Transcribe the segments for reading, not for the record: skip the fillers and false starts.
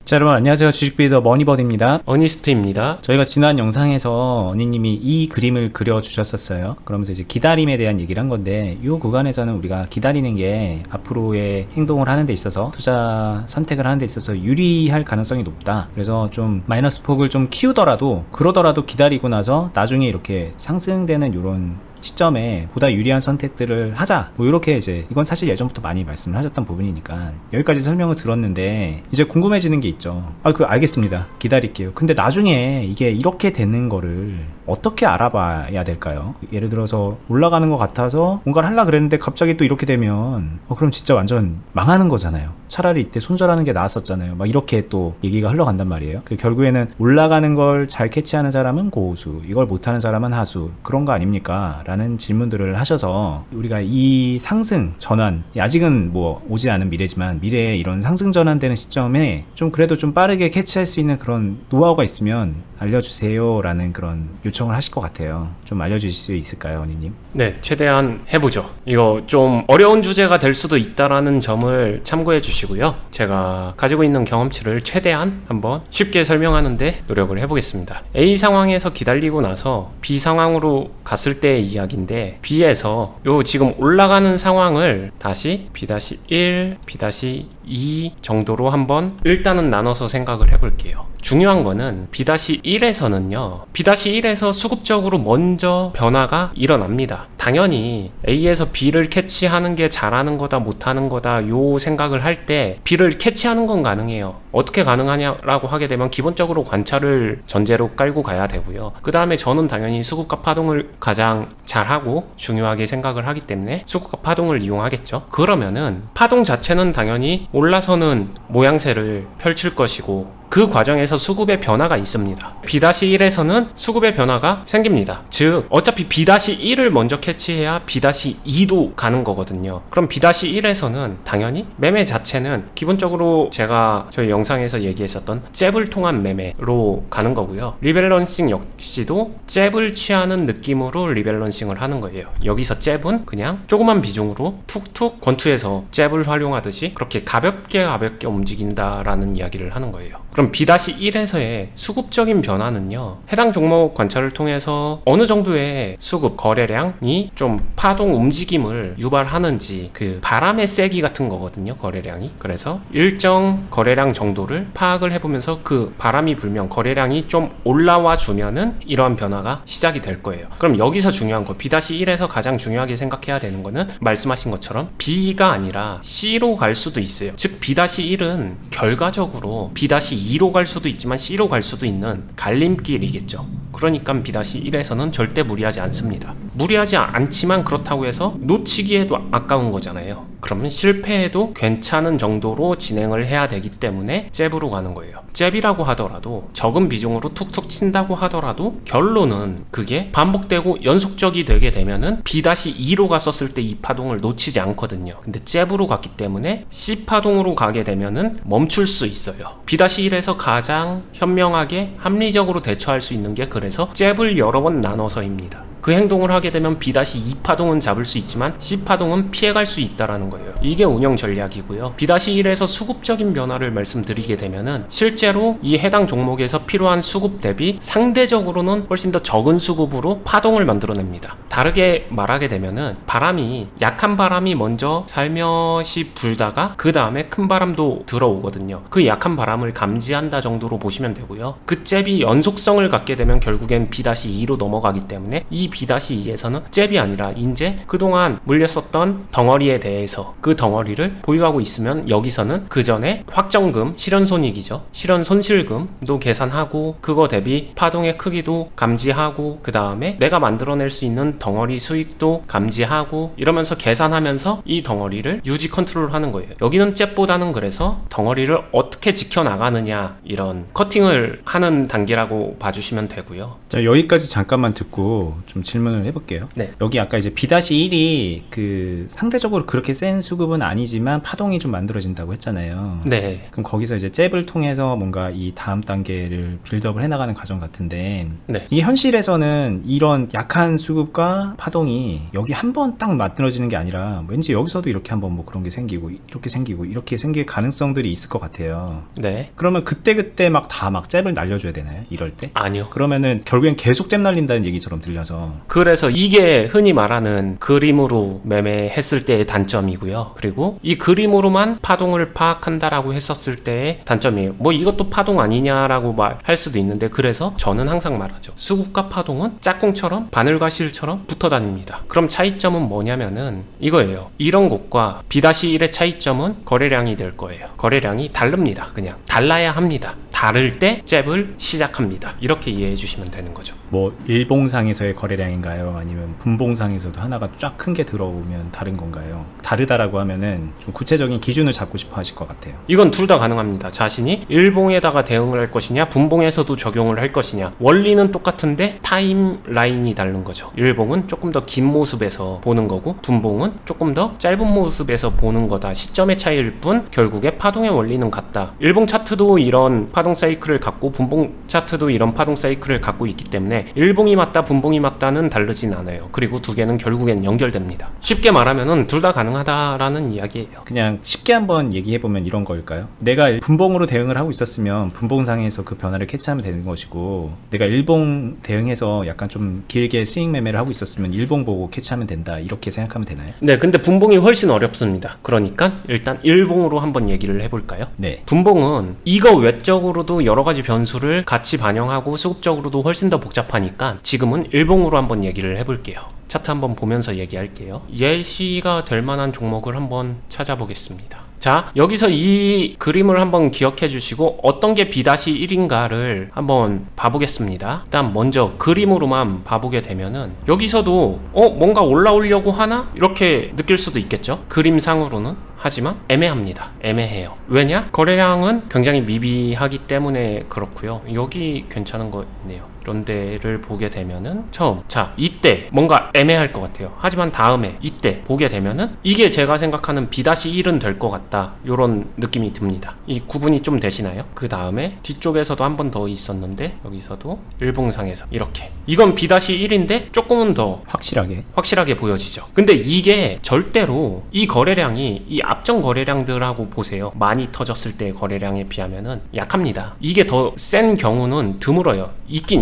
자, 여러분 안녕하세요. 주식빌더 머니버드입니다. 어니스트입니다. 저희가 지난 영상에서 어니님이 이 그림을 그려주셨었어요. 그러면서 이제 기다림에 대한 얘기를 한 건데, 이 구간에서는 우리가 기다리는 게 앞으로의 행동을 하는 데 있어서, 투자 선택을 하는 데 있어서 유리할 가능성이 높다. 그래서 좀 마이너스 폭을 좀 키우더라도, 그러더라도 기다리고 나서 나중에 이렇게 상승되는 이런 시점에 보다 유리한 선택들을 하자, 뭐 이렇게 이제, 이건 사실 예전부터 많이 말씀을 하셨던 부분이니까 여기까지 설명을 들었는데, 이제 궁금해지는 게 있죠. 알겠습니다, 기다릴게요. 근데 나중에 이게 이렇게 되는 거를 어떻게 알아봐야 될까요? 예를 들어서 올라가는 것 같아서 뭔가를 하려고 그랬는데 갑자기 또 이렇게 되면 그럼 진짜 완전 망하는 거잖아요. 차라리 이때 손절하는 게 나았었잖아요. 막 이렇게 또 얘기가 흘러간단 말이에요. 결국에는 올라가는 걸 잘 캐치하는 사람은 고수, 이걸 못하는 사람은 하수, 그런 거 아닙니까? 라는 질문들을 하셔서, 우리가 이 상승 전환, 아직은 뭐 오지 않은 미래지만 미래에 이런 상승 전환되는 시점에 좀 그래도 좀 빠르게 캐치할 수 있는 그런 노하우가 있으면 알려주세요 라는 그런 요청을 하실 것 같아요. 좀 알려주실 수 있을까요, 어니님? 네, 최대한 해보죠. 이거 좀 어려운 주제가 될 수도 있다라는 점을 참고해 주시고요. 제가 가지고 있는 경험치를 최대한 한번 쉽게 설명하는데 노력을 해보겠습니다. A 상황에서 기다리고 나서 B 상황으로 갔을 때의 이야기인데, B에서 요 지금 올라가는 상황을 다시 B-1, B-2 정도로 한번 일단은 나눠서 생각을 해볼게요. 중요한 거는 B-1에서는요, B-1에서 수급적으로 먼저 변화가 일어납니다. 당연히 A에서 B를 캐치하는 게 잘하는 거다 못하는 거다 요 생각을 할 때 B를 캐치하는 건 가능해요. 어떻게 가능하냐라고 하게 되면 기본적으로 관찰을 전제로 깔고 가야 되고요. 그 다음에 저는 당연히 수급과 파동을 가장 잘하고 중요하게 생각을 하기 때문에 수급과 파동을 이용하겠죠. 그러면은 파동 자체는 당연히 올라서는 모양새를 펼칠 것이고, 그 과정에서 수급의 변화가 있습니다. B-1에서는 수급의 변화가 생깁니다. 즉 어차피 B-1을 먼저 캐치해야 B-2도 가는 거거든요. 그럼 B-1에서는 당연히 매매 자체는 기본적으로 제가 저희 영상에서 얘기했었던 잽을 통한 매매로 가는 거고요. 리밸런싱 역시도 잽을 취하는 느낌으로 리밸런싱을 하는 거예요. 여기서 잽은 그냥 조그만 비중으로 툭툭 권투에서 잽을 활용하듯이 그렇게 가볍게 움직인다라는 이야기를 하는 거예요. 그럼 B-1에서의 수급적인 변화는요, 해당 종목 관찰을 통해서 어느 정도의 수급 거래량이 좀 파동 움직임을 유발하는지, 그 바람의 세기 같은 거거든요, 거래량이. 그래서 일정 거래량 정도를 파악을 해보면서 그 바람이 불면 거래량이 좀 올라와 주면은 이러한 변화가 시작이 될 거예요. 그럼 여기서 중요한 거, B-1에서 가장 중요하게 생각해야 되는 거는 말씀하신 것처럼 B가 아니라 C로 갈 수도 있어요. 즉 B-1은 결과적으로 B-2로 갈 수도 있지만 C로 갈 수도 있는 갈림길이겠죠. 그러니까 B-1에서는 절대 무리하지 않습니다. 무리하지 않지만 그렇다고 해서 놓치기에도 아까운 거잖아요. 그러면 실패해도 괜찮은 정도로 진행을 해야 되기 때문에 잽으로 가는 거예요. 잽이라고 하더라도, 적은 비중으로 툭툭 친다고 하더라도 결론은 그게 반복되고 연속적이 되게 되면은 B-2로 갔었을 때 이 파동을 놓치지 않거든요. 근데 잽으로 갔기 때문에 C 파동으로 가게 되면은 멈출 수 있어요. B-1에서 가장 현명하게 합리적으로 대처할 수 있는 게 그래서 잽을 여러 번 나눠서입니다. 그 행동을 하게 되면 B-2 파동은 잡을 수 있지만 C 파동은 피해갈 수 있다라는 거예요. 이게 운영 전략이고요. B-1에서 수급적인 변화를 말씀드리게 되면은 실제로 이 해당 종목에서 필요한 수급 대비 상대적으로는 훨씬 더 적은 수급으로 파동을 만들어냅니다. 다르게 말하게 되면은 바람이, 약한 바람이 먼저 살며시 불다가 그 다음에 큰 바람도 들어오거든요. 그 약한 바람을 감지한다 정도로 보시면 되고요. 그 잽이 연속성을 갖게 되면 결국엔 B-2로 넘어가기 때문에 이 B-2에서는 잽이 아니라 이제 그동안 물렸었던 덩어리에 대해서 그 덩어리를 보유하고 있으면 여기서는 그 전에 확정금, 실현손익이죠. 실현손실금도 계산하고 그거 대비 파동의 크기도 감지하고 그 다음에 내가 만들어낼 수 있는 덩어리 수익도 감지하고 이러면서 계산하면서 이 덩어리를 유지 컨트롤하는 거예요. 여기는 잽보다는 그래서 덩어리를 어떻게 지켜나가느냐, 이런 커팅을 하는 단계라고 봐주시면 되고요. 자, 여기까지 잠깐만 듣고 좀 질문을 해볼게요. 네. 여기 아까 이제 B-1이 그 상대적으로 그렇게 센 수급은 아니지만 파동이 좀 만들어진다고 했잖아요. 네. 그럼 거기서 이제 잽을 통해서 뭔가 이 다음 단계를 빌드업을 해나가는 과정 같은데 네. 이게 현실에서는 이런 약한 수급과 파동이 여기 한 번 딱 만들어지는 게 아니라 왠지 여기서도 이렇게 한번 뭐 그런 게 생기고 이렇게 생길 가능성들이 있을 것 같아요. 네. 그러면 그때 막 다 막 잽을 날려줘야 되나요? 이럴 때? 아니요. 그러면은 결국엔 계속 잽 날린다는 얘기처럼 들려서 그래서 이게 흔히 말하는 그림으로 매매했을 때의 단점이고요. 그리고 이 그림으로만 파동을 파악한다라고 했었을 때의 단점이에요. 뭐 이것도 파동 아니냐라고 말할 수도 있는데, 그래서 저는 항상 말하죠. 수급과 파동은 짝꿍처럼 바늘과 실처럼 붙어 다닙니다. 그럼 차이점은 뭐냐면은 이거예요. 이런 곳과 B-1의 차이점은 거래량이 될 거예요. 거래량이 다릅니다. 그냥 달라야 합니다. 다를 때 잽을 시작합니다. 이렇게 이해해 주시면 되는 거죠. 뭐 일봉상에서의 거래량인가요? 아니면 분봉상에서도 하나가 쫙 큰 게 들어오면 다른 건가요? 다르다라고 하면은 좀 구체적인 기준을 잡고 싶어 하실 것 같아요. 이건 둘 다 가능합니다. 자신이 일봉에다가 대응을 할 것이냐, 분봉에서도 적용을 할 것이냐. 원리는 똑같은데 타임라인이 다른 거죠. 일봉은 조금 더 긴 모습에서 보는 거고, 분봉은 조금 더 짧은 모습에서 보는 거다. 시점의 차이일 뿐 결국에 파동의 원리는 같다. 일봉 차트도 이런 파동 사이클을 갖고 분봉 차트도 이런 파동 사이클을 갖고 있기 때문에 일봉이 맞다, 분봉이 맞다는 다르진 않아요. 그리고 두 개는 결국엔 연결됩니다. 쉽게 말하면은 둘 다 가능하다라는 이야기예요. 그냥 쉽게 한번 얘기해보면 이런 거일까요? 내가 분봉으로 대응을 하고 있었으면 분봉상에서 그 변화를 캐치하면 되는 것이고, 내가 일봉 대응해서 약간 좀 길게 스윙 매매를 하고 있었으면 일봉 보고 캐치하면 된다, 이렇게 생각하면 되나요? 네, 근데 분봉이 훨씬 어렵습니다. 그러니까 일단 일봉으로 한번 얘기를 해볼까요? 네. 분봉은 이거 외적으로도 여러 가지 변수를 같이 반영하고 수급적으로도 훨씬 더 복잡하니까 지금은 일봉으로 한번 얘기를 해볼게요. 차트 한번 보면서 얘기할게요. 예시가 될 만한 종목을 한번 찾아보겠습니다. 자, 여기서 이 그림을 한번 기억해 주시고 어떤 게 B-1인가를 한번 봐보겠습니다. 일단 먼저 그림으로만 봐보게 되면은 여기서도 뭔가 올라오려고 하나? 이렇게 느낄 수도 있겠죠? 그림상으로는. 하지만 애매합니다. 애매해요. 왜냐? 거래량은 굉장히 미비하기 때문에 그렇고요. 여기 괜찮은 거 있네요. 이런 데를 보게 되면은 이때 뭔가 애매할 것 같아요. 하지만 다음에 이때 보게 되면은 이게 제가 생각하는 B-1은 될 것 같다, 요런 느낌이 듭니다. 이 구분이 좀 되시나요? 그 다음에 뒤쪽에서도 한 번 더 있었는데 여기서도 일봉상에서 이렇게, 이건 B-1인데 조금은 더 확실하게 보여지죠. 근데 이게 절대로 이 거래량이 이 앞전 거래량들하고 보세요. 많이 터졌을 때의 거래량에 비하면은 약합니다. 이게 더 센 경우는 드물어요. 있긴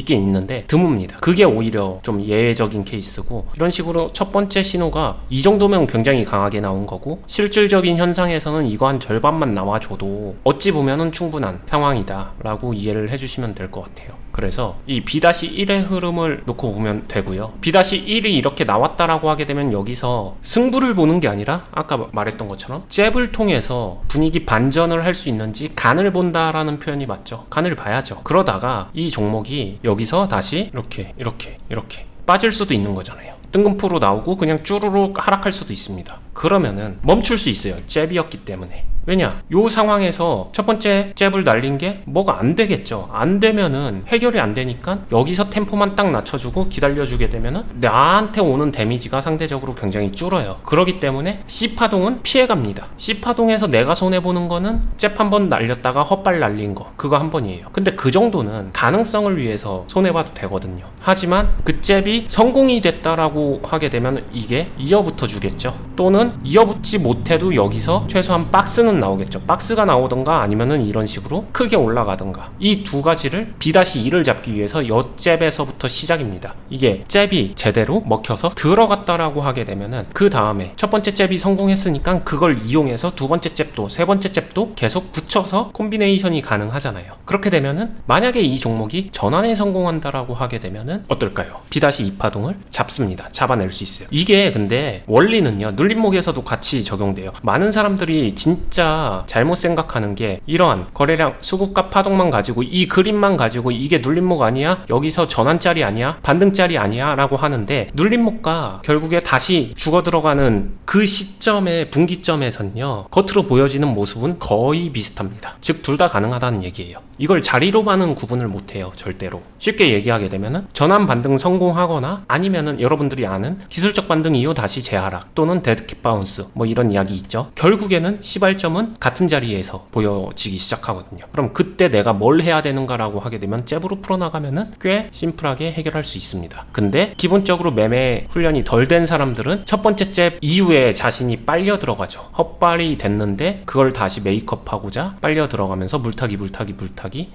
있는데 드뭅니다. 그게 오히려 좀 예외적인 케이스고, 이런 식으로 첫 번째 신호가 이 정도면 굉장히 강하게 나온 거고, 실질적인 현상에서는 이거 한 절반만 나와줘도 어찌 보면은 충분한 상황이다 라고 이해를 해주시면 될 것 같아요. 그래서 이 B-1의 흐름을 놓고 보면 되고요. B-1이 이렇게 나왔다라고 하게 되면 여기서 승부를 보는 게 아니라 아까 말했던 것처럼 잽을 통해서 분위기 반전을 할 수 있는지 간을 본다라는 표현이 맞죠. 간을 봐야죠. 그러다가 이 종목이 여기서 다시 이렇게 빠질 수도 있는 거잖아요. 뜬금포로 나오고 그냥 쭈루룩 하락할 수도 있습니다. 그러면은 멈출 수 있어요. 잽이었기 때문에. 왜냐? 요 상황에서 첫 번째 잽을 날린 게 뭐가 안 되겠죠. 안 되면은 해결이 안 되니까 여기서 템포만 딱 낮춰주고 기다려주게 되면은 나한테 오는 데미지가 상대적으로 굉장히 줄어요. 그렇기 때문에 C파동은 피해갑니다. C파동에서 내가 손해보는 거는 잽 한 번 날렸다가 헛발 날린 거, 그거 한 번이에요. 근데 그 정도는 가능성을 위해서 손해봐도 되거든요. 하지만 그 잽이 성공이 됐다라고 하게 되면 이게 이어붙어 주겠죠. 또는 이어붙지 못해도 여기서 최소한 박스는 나오겠죠. 박스가 나오던가 아니면은 이런 식으로 크게 올라가던가, 이 두 가지를 B-2를 잡기 위해서 엿잽에서부터 시작입니다. 이게 잽이 제대로 먹혀서 들어갔다라고 하게 되면은 그 다음에 첫 번째 잽이 성공했으니까 그걸 이용해서 두 번째 잽도 세 번째 잽도 계속 붙여서 콤비네이션이 가능하잖아요. 그렇게 되면은 만약에 이 종목이 전환에 성공한다라고 하게 되면은 어떨까요? B-2 파동을 잡습니다. 잡아낼 수 있어요. 이게 근데 원리는요, 눌림목에서도 같이 적용돼요. 많은 사람들이 진짜 잘못 생각하는 게, 이러한 거래량 수급과 파동만 가지고 이 그림만 가지고 이게 눌림목 아니야? 여기서 전환짜리 아니야? 반등짜리 아니야? 라고 하는데, 눌림목과 결국에 다시 죽어 들어가는 그 시점의 분기점에서는요, 겉으로 보여지는 모습은 거의 비슷합니다. 즉 둘 다 가능하다는 얘기예요. 이걸 자리로만은 구분을 못해요. 절대로. 쉽게 얘기하게 되면은 전환 반등 성공하거나 아니면은 여러분들이 아는 기술적 반등 이후 다시 재하락 또는 데드캣 바운스 뭐 이런 이야기 있죠. 결국에는 시발점은 같은 자리에서 보여지기 시작하거든요. 그럼 그때 내가 뭘 해야 되는가라고 하게 되면 잽으로 풀어나가면은 꽤 심플하게 해결할 수 있습니다. 근데 기본적으로 매매 훈련이 덜 된 사람들은 첫 번째 잽 이후에 자신이 빨려 들어가죠. 헛발이 됐는데 그걸 다시 메이크업하고자 빨려 들어가면서 물타기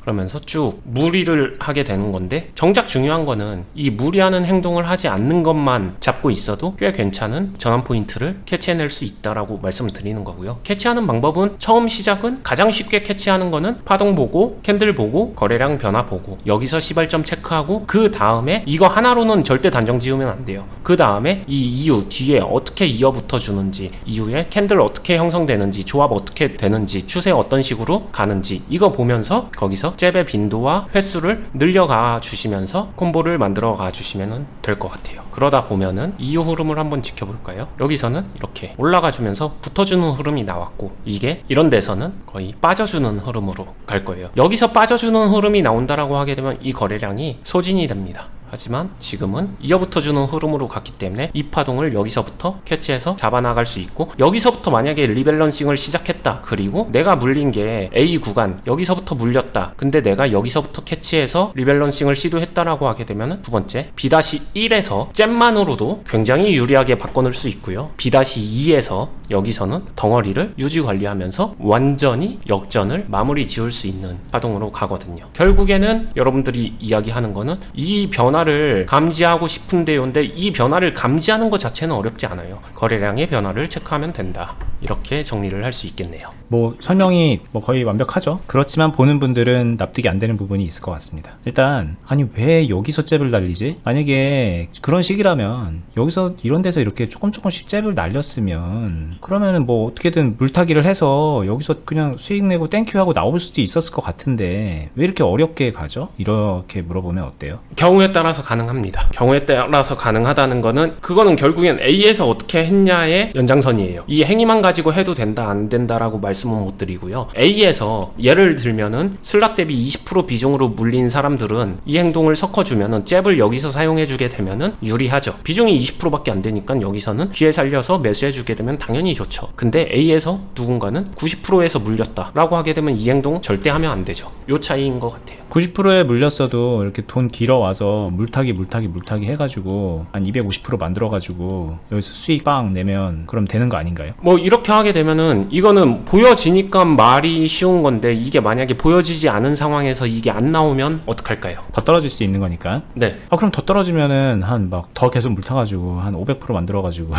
그러면서 쭉 무리를 하게 되는 건데, 정작 중요한 거는 이 무리하는 행동을 하지 않는 것만 잡고 있어도 꽤 괜찮은 전환 포인트를 캐치해낼 수 있다라고 말씀을 드리는 거고요. 캐치하는 방법은 처음 시작은 가장 쉽게 캐치하는 거는 파동 보고 캔들 보고 거래량 변화 보고 여기서 시발점 체크하고 그 다음에 이거 하나로는 절대 단정 지으면 안 돼요. 그 다음에 이 이유 뒤에 어떻게 이어붙어 주는지, 이후에 캔들 어떻게 형성되는지, 조합 어떻게 되는지, 추세 어떤 식으로 가는지 이거 보면서 거기서 잽의 빈도와 횟수를 늘려가 주시면서 콤보를 만들어 가 주시면 될 것 같아요. 그러다 보면은 이후 흐름을 한번 지켜볼까요? 여기서는 이렇게 올라가 주면서 붙어주는 흐름이 나왔고, 이게 이런 데서는 거의 빠져주는 흐름으로 갈 거예요. 여기서 빠져주는 흐름이 나온다라고 하게 되면 이 거래량이 소진이 됩니다. 하지만 지금은 이어붙어주는 흐름으로 갔기 때문에 이 파동을 여기서부터 캐치해서 잡아나갈 수 있고, 여기서부터 만약에 리밸런싱을 시작했다, 그리고 내가 물린 게 A 구간 여기서부터 물렸다, 근데 내가 여기서부터 캐치해서 리밸런싱을 시도했다라고 하게 되면 두 번째 B-1에서 잼만으로도 굉장히 유리하게 바꿔놓을 수 있고요. B-2에서 여기서는 덩어리를 유지 관리하면서 완전히 역전을 마무리 지을 수 있는 파동으로 가거든요. 결국에는 여러분들이 이야기하는 거는 이 변화를 감지하고 싶은데요인데, 이 변화를 감지하는 것 자체는 어렵지 않아요. 거래량의 변화를 체크하면 된다. 이렇게 정리를 할 수 있겠네요. 뭐 설명이 뭐 거의 완벽하죠. 그렇지만 보는 분들은 납득이 안 되는 부분이 있을 것 같습니다. 일단 아니 왜 여기서 잽을 날리지? 만약에 그런 식이라면 여기서 이런 데서 이렇게 조금씩 잽을 날렸으면 그러면은 뭐 어떻게든 물타기를 해서 여기서 그냥 수익 내고 땡큐 하고 나올 수도 있었을 것 같은데 왜 이렇게 어렵게 가죠? 이렇게 물어보면 어때요? 경우에 따라서 가능합니다. 경우에 따라서 가능하다는 거는, 그거는 결국엔 A에서 어떻게 했냐의 연장선이에요. 이 행위만 가지고 해도 된다 안 된다라고 말씀은 못 드리고요. A에서 예를 들면은 슬락 대비 20% 비중으로 물린 사람들은 이 행동을 섞어주면은 잽을 여기서 사용해주게 되면은 유리하죠. 비중이 20%밖에 안 되니까 여기서는 기회 살려서 매수해주게 되면 당연히 좋죠. 근데 A에서 누군가는 90%에서 물렸다라고 하게 되면 이 행동 절대 하면 안 되죠. 요 차이인 것 같아요. 90%에 물렸어도 이렇게 돈 길어 와서 물타기 해가지고 한 250% 만들어가지고 여기서 수익 빵 내면 그럼 되는 거 아닌가요? 뭐 이렇게 하게 되면은 이거는 보여지니까 말이 쉬운 건데, 이게 만약에 보여지지 않은 상황에서 이게 안 나오면 어떡할까요? 더 떨어질 수 있는 거니까. 네. 그럼 더 떨어지면은 한 막 더 계속 물타가지고 한 500% 만들어가지고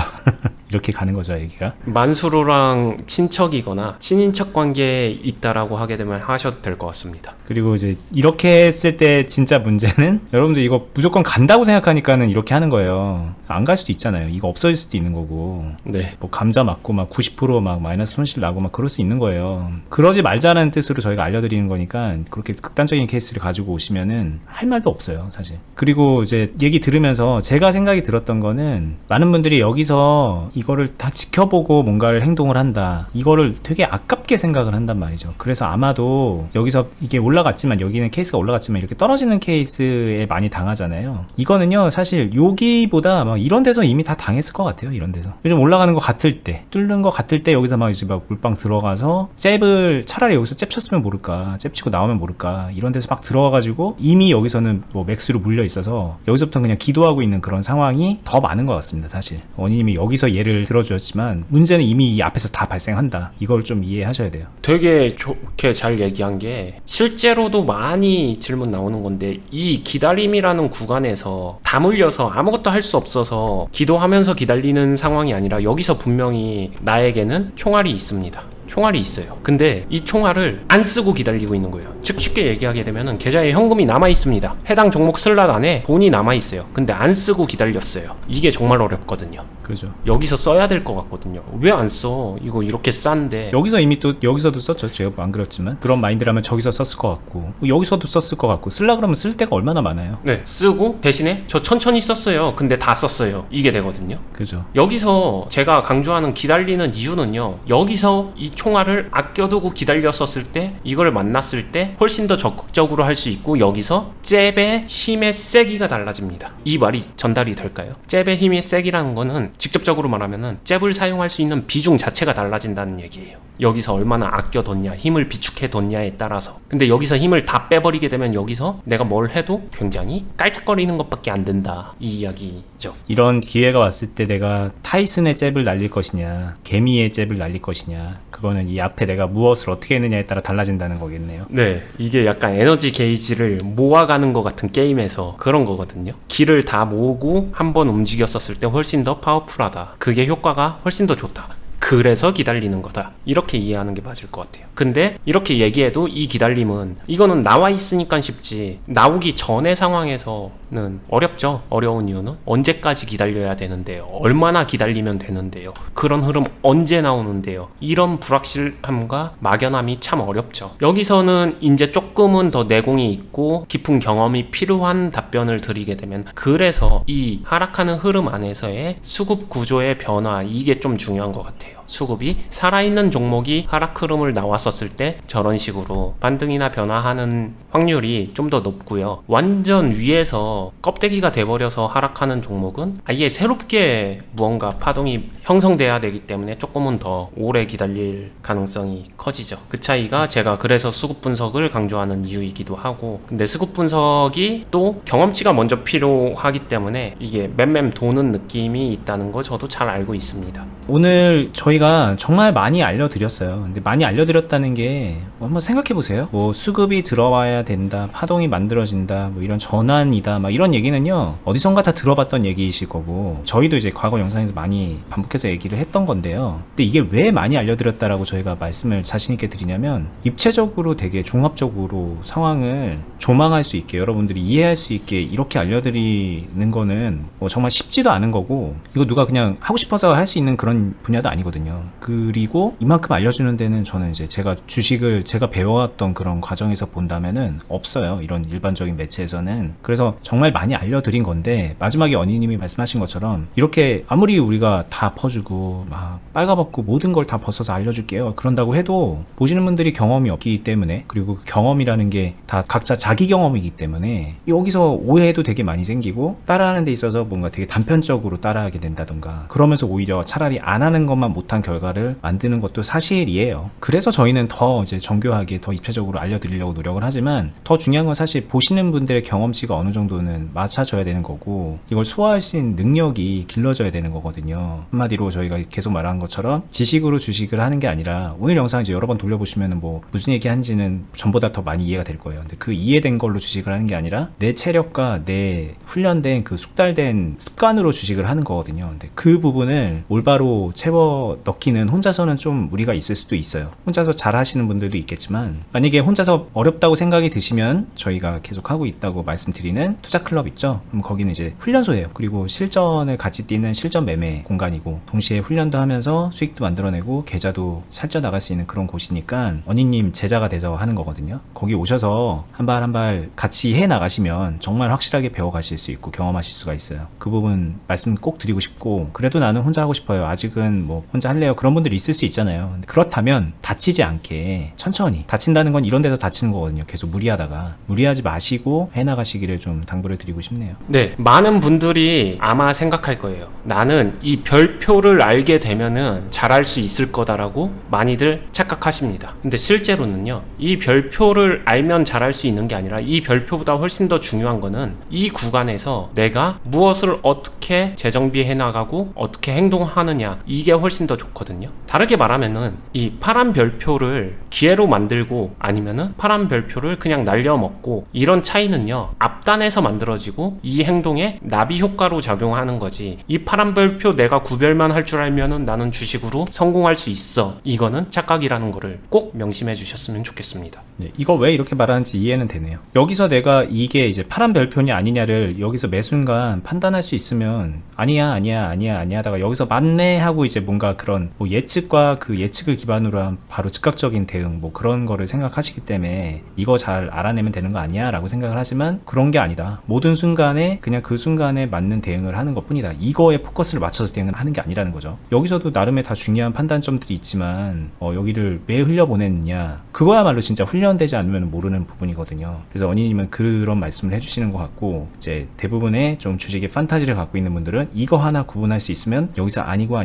이렇게 가는 거죠, 얘기가. 만수르랑 친척이거나 친인척 관계에 있다라고 하게 되면 하셔도 될 것 같습니다. 그리고 이제 이렇게 했을 때 진짜 문제는 여러분들 이거 무조건 간다고 생각하니까는 이렇게 하는 거예요. 안 갈 수도 있잖아요. 이거 없어질 수도 있는 거고. 네. 뭐 감자 맞고 막 90% 막 마이너스 손실 나고 막 그럴 수 있는 거예요. 그러지 말자는 뜻으로 저희가 알려드리는 거니까 그렇게 극단적인 케이스를 가지고 오시면은 할 말도 없어요, 사실. 그리고 이제 얘기 들으면서 제가 생각이 들었던 거는, 많은 분들이 여기서 이거를 다 지켜보고 뭔가를 행동을 한다, 이거를 되게 아깝게 생각을 한단 말이죠. 그래서 아마도 여기서 이게 올라갔지만, 여기는 케이스가 올라갔지만 이렇게 떨어지는 케이스에 많이 당하잖아요. 이거는요 사실 여기보다 막 이런 데서 이미 다 당했을 것 같아요. 이런 데서 요즘 올라가는 거 같을 때, 뚫는 거 같을 때 여기서 막 이제 막 물방 들어가서 잽을 차라리 여기서 잽 쳤으면 모를까, 잽 치고 나오면 모를까, 이런 데서 막 들어가가지고 이미 여기서는 뭐 맥스로 물려 있어서 여기서부터 그냥 기도하고 있는 그런 상황이 더 많은 것 같습니다. 사실 원인님이 여기서 예를 들어주셨지만 문제는 이미 이 앞에서 다 발생한다. 이걸 좀 이해하셔야 돼요. 되게 좋게 잘 얘기한 게, 실제로도 많이 질문 나오는 건데, 이 기다림이라는 구간에서 다 물려서 아무것도 할 수 없어서 기도하면서 기다리는 상황이 아니라, 여기서 분명히 나에게는 총알이 있습니다. 총알이 있어요. 근데 이 총알을 안 쓰고 기다리고 있는 거예요. 즉 쉽게 얘기하게 되면은 계좌에 현금이 남아 있습니다. 해당 종목 슬랏 안에 돈이 남아 있어요. 근데 안 쓰고 기다렸어요. 이게 정말 어렵거든요. 그죠. 여기서 써야 될 것 같거든요. 왜 안 써? 이거 이렇게 싼데. 여기서 이미 또 여기서도 썼죠. 제가 안 그랬지만 그런 마인드라면 저기서 썼을 것 같고, 여기서도 썼을 것 같고, 쓰려 그러면 쓸 데가 얼마나 많아요. 네, 쓰고 대신에 저 천천히 썼어요. 근데 다 썼어요. 이게 되거든요. 그죠. 여기서 제가 강조하는 기다리는 이유는요, 여기서 이 총알을 아껴두고 기다렸었을 때 이걸 만났을 때 훨씬 더 적극적으로 할 수 있고, 여기서 잽의 힘의 세기가 달라집니다. 이 말이 전달이 될까요? 잽의 힘의 세기라는 거는 직접적으로 말하면은 잽을 사용할 수 있는 비중 자체가 달라진다는 얘기예요. 여기서 얼마나 아껴뒀냐, 힘을 비축해뒀냐에 따라서. 근데 여기서 힘을 다 빼버리게 되면 여기서 내가 뭘 해도 굉장히 깔짝거리는 것밖에 안 된다, 이 이야기죠. 이런 기회가 왔을 때 내가 타이슨의 잽을 날릴 것이냐, 개미의 잽을 날릴 것이냐, 그거는 이 앞에 내가 무엇을 어떻게 했느냐에 따라 달라진다는 거겠네요. 네, 이게 약간 에너지 게이지를 모아가는 것 같은 게임에서 그런 거거든요. 기를 다 모으고 한번 움직였었을 때 훨씬 더 파워풀하다, 그게 효과가 훨씬 더 좋다, 그래서 기다리는 거다, 이렇게 이해하는 게 맞을 것 같아요. 근데 이렇게 얘기해도 이 기다림은, 이거는 나와 있으니까 쉽지 나오기 전의 상황에서는 어렵죠. 어려운 이유는 언제까지 기다려야 되는데요, 얼마나 기다리면 되는데요, 그런 흐름 언제 나오는데요, 이런 불확실함과 막연함이 참 어렵죠. 여기서는 이제 조금은 더 내공이 있고 깊은 경험이 필요한 답변을 드리게 되면, 그래서 이 하락하는 흐름 안에서의 수급 구조의 변화, 이게 좀 중요한 것 같아요. 수급이 살아있는 종목이 하락 흐름을 나왔었을 때 저런 식으로 반등이나 변화하는 확률이 좀 더 높고요. 완전 위에서 껍데기가 돼버려서 하락하는 종목은 아예 새롭게 무언가 파동이 형성돼야 되기 때문에 조금은 더 오래 기다릴 가능성이 커지죠. 그 차이가 제가 그래서 수급 분석을 강조하는 이유이기도 하고, 근데 수급 분석이 또 경험치가 먼저 필요하기 때문에 이게 맴맴 도는 느낌이 있다는 거 저도 잘 알고 있습니다. 오늘 저희가 정말 많이 알려드렸어요. 근데 많이 알려드렸다는 게 한번 생각해보세요. 뭐 수급이 들어와야 된다, 파동이 만들어진다, 뭐 이런 전환이다, 막 이런 얘기는요, 어디선가 다 들어봤던 얘기이실 거고, 저희도 이제 과거 영상에서 많이 반복해서 얘기를 했던 건데요. 근데 이게 왜 많이 알려드렸다라고 저희가 말씀을 자신있게 드리냐면, 입체적으로 되게 종합적으로 상황을 조망할 수 있게, 여러분들이 이해할 수 있게 이렇게 알려드리는 거는 뭐 정말 쉽지도 않은 거고, 이거 누가 그냥 하고 싶어서 할 수 있는 그런 분야도 아니거든요. 그리고 이만큼 알려주는 데는 저는 이제 제가 주식을 제가 배워왔던 그런 과정에서 본다면은 없어요, 이런 일반적인 매체에서는. 그래서 정말 많이 알려드린 건데, 마지막에 언니님이 말씀하신 것처럼 이렇게 아무리 우리가 다 퍼주고 막 빨가벗고 모든 걸 다 벗어서 알려줄게요 그런다고 해도 보시는 분들이 경험이 없기 때문에, 그리고 그 경험이라는 게 다 각자 자기 경험이기 때문에 여기서 오해도 되게 많이 생기고, 따라하는 데 있어서 뭔가 되게 단편적으로 따라하게 된다던가, 그러면서 오히려 차라리 안 하는 것만 못한 결과를 만드는 것도 사실이에요. 그래서 저희는 더 이제 정교하게 더 입체적으로 알려드리려고 노력을 하지만, 더 중요한 건 사실 보시는 분들의 경험치가 어느 정도는 맞춰져야 되는 거고, 이걸 소화할 수 있는 능력이 길러져야 되는 거거든요. 한마디로 저희가 계속 말한 것처럼 지식으로 주식을 하는 게 아니라, 오늘 영상 이제 여러 번 돌려보시면 뭐 무슨 얘기 하는지는 전보다 더 많이 이해가 될 거예요. 근데 그 이해된 걸로 주식을 하는 게 아니라 내 체력과 내 훈련된 그 숙달된 습관으로 주식을 하는 거거든요. 근데 그 부분을 올바로 채워 넣기는 혼자서는 좀 무리가 있을 수도 있어요. 혼자서 잘 하시는 분들도 있겠지만, 만약에 혼자서 어렵다고 생각이 드시면 저희가 계속 하고 있다고 말씀드리는 투자클럽 있죠? 그럼 거기는 이제 훈련소예요. 그리고 실전을 같이 뛰는 실전 매매 공간이고, 동시에 훈련도 하면서 수익도 만들어내고 계좌도 살쪄 나갈 수 있는 그런 곳이니까 언니님 제자가 돼서 하는 거거든요. 거기 오셔서 한 발 한 발 같이 해 나가시면 정말 확실하게 배워가실 수 있고 경험하실 수가 있어요. 그 부분 말씀 꼭 드리고 싶고, 그래도 나는 혼자 하고 싶어요, 아직은 뭐 혼자 할래요, 그런 분들이 있을 수 있잖아요. 근데 그렇다면 다치지 않게 천천히, 다친다는 건 이런 데서 다치는 거거든요. 계속 무리하다가, 무리하지 마시고 해나가시기를 좀 당부를 드리고 싶네요. 네, 많은 분들이 아마 생각할 거예요. 나는 이 별표를 알게 되면은 잘할 수 있을 거다라고 많이들 착각하십니다. 근데 실제로는요, 이 별표를 알면 잘할 수 있는 게 아니라, 이 별표보다 훨씬 더 중요한 거는 이 구간에서 내가 무엇을 어떻게 재정비해 나가고 어떻게 행동하느냐, 이게 훨씬 더 좋거든요. 다르게 말하면은 이 파란 별표를 기회로 만들고 아니면은 파란 별표를 그냥 날려먹고, 이런 차이는요, 앞단에서 만들어지고 이 행동에 나비 효과로 작용하는 거지, 이 파란 별표 내가 구별만 할 줄 알면은 나는 주식으로 성공할 수 있어, 이거는 착각이라는 거를 꼭 명심해 주셨으면 좋겠습니다. 네, 이거 왜 이렇게 말하는지 이해는 되네요. 여기서 내가 이게 이제 파란 별표냐 아니냐를 여기서 매 순간 판단할 수 있으면 아니야 아니야 아니야 아니야 하다가 여기서 맞네 맞네 하고 이제 뭔가 그런 뭐 예측과 그 예측을 기반으로 한 바로 즉각적인 대응 뭐 그런 거를 생각하시기 때문에 이거 잘 알아내면 되는 거 아니야 라고 생각을 하지만 그런 게 아니다. 모든 순간에 그냥 그 순간에 맞는 대응을 하는 것 뿐이다. 이거에 포커스를 맞춰서 대응을 하는 게 아니라는 거죠. 여기서도 나름의 다 중요한 판단점들이 있지만 여기를 왜 흘려보냈느냐, 그거야말로 진짜 훈련되지 않으면 모르는 부분이거든요. 그래서 언니님은 그런 말씀을 해주시는 것 같고, 이제 대부분의 좀 주식의 판타지를 갖고 있는 분들은 이거 하나 구분할 수 있으면 여기서 아니고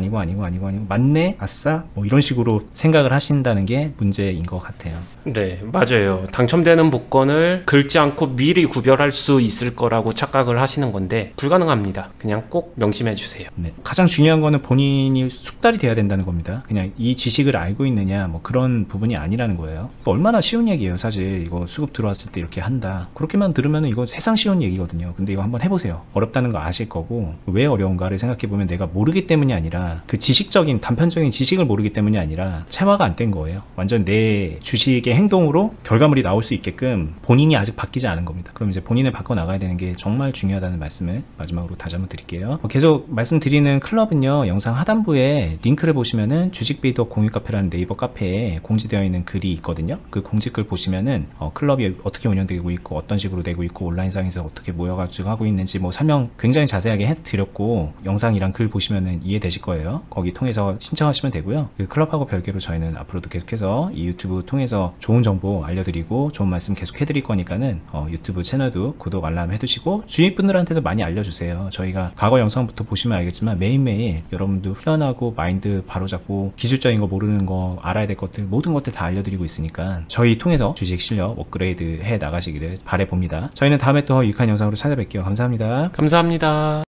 맞네 아싸 뭐 이런 식으로 생각을 하신다는 게 문제인 것 같아요. 네, 맞아요. 당첨되는 복권을 긁지 않고 미리 구별할 수 있을 거라고 착각을 하시는 건데 불가능합니다. 그냥 꼭 명심해 주세요. 네, 가장 중요한 거는 본인이 숙달이 돼야 된다는 겁니다. 그냥 이 지식을 알고 있느냐 뭐 그런 부분이 아니라는 거예요. 얼마나 쉬운 얘기예요. 사실 이거 수급 들어왔을 때 이렇게 한다, 그렇게만 들으면 이거 세상 쉬운 얘기거든요. 근데 이거 한번 해보세요. 어렵다는 거 아실 거고, 왜 어려운가를 생각해보면 내가 모르기 때문이 아니라 그 지식적인 단편적인 지식을 모르기 때문이 아니라 체화가 안 된 거예요. 완전 내 주식의 행동으로 결과물이 나올 수 있게끔 본인이 아직 바뀌지 않은 겁니다. 그럼 이제 본인을 바꿔 나가야 되는 게 정말 중요하다는 말씀을 마지막으로 다시 한번 드릴게요. 계속 말씀드리는 클럽은요, 영상 하단부에 링크를 보시면은 주식베이더 공유카페라는 네이버 카페에 공지되어 있는 글이 있거든요. 그 공지글 보시면은 클럽이 어떻게 운영되고 있고 어떤 식으로 되고 있고 온라인상에서 어떻게 모여가지고 하고 있는지 뭐 설명 굉장히 자세하게 해드렸고, 영상이랑 글 보시면은 이해되실 거예요. 거기 통해서 신청하시면 되고요. 그 클럽하고 별개로 저희는 앞으로도 계속해서 이 유튜브 통해서 좋은 정보 알려드리고 좋은 말씀 계속 해드릴 거니까는 유튜브 채널도 구독 알람 해두시고 주위분들한테도 많이 알려주세요. 저희가 과거 영상부터 보시면 알겠지만 매일매일 여러분들 훈련하고 마인드 바로잡고 기술적인 거 모르는 거 알아야 될 것들 모든 것들 다 알려드리고 있으니까 저희 통해서 주식 실력 업그레이드 해 나가시기를 바라봅니다. 저희는 다음에 또 유익한 영상으로 찾아뵐게요. 감사합니다. 감사합니다.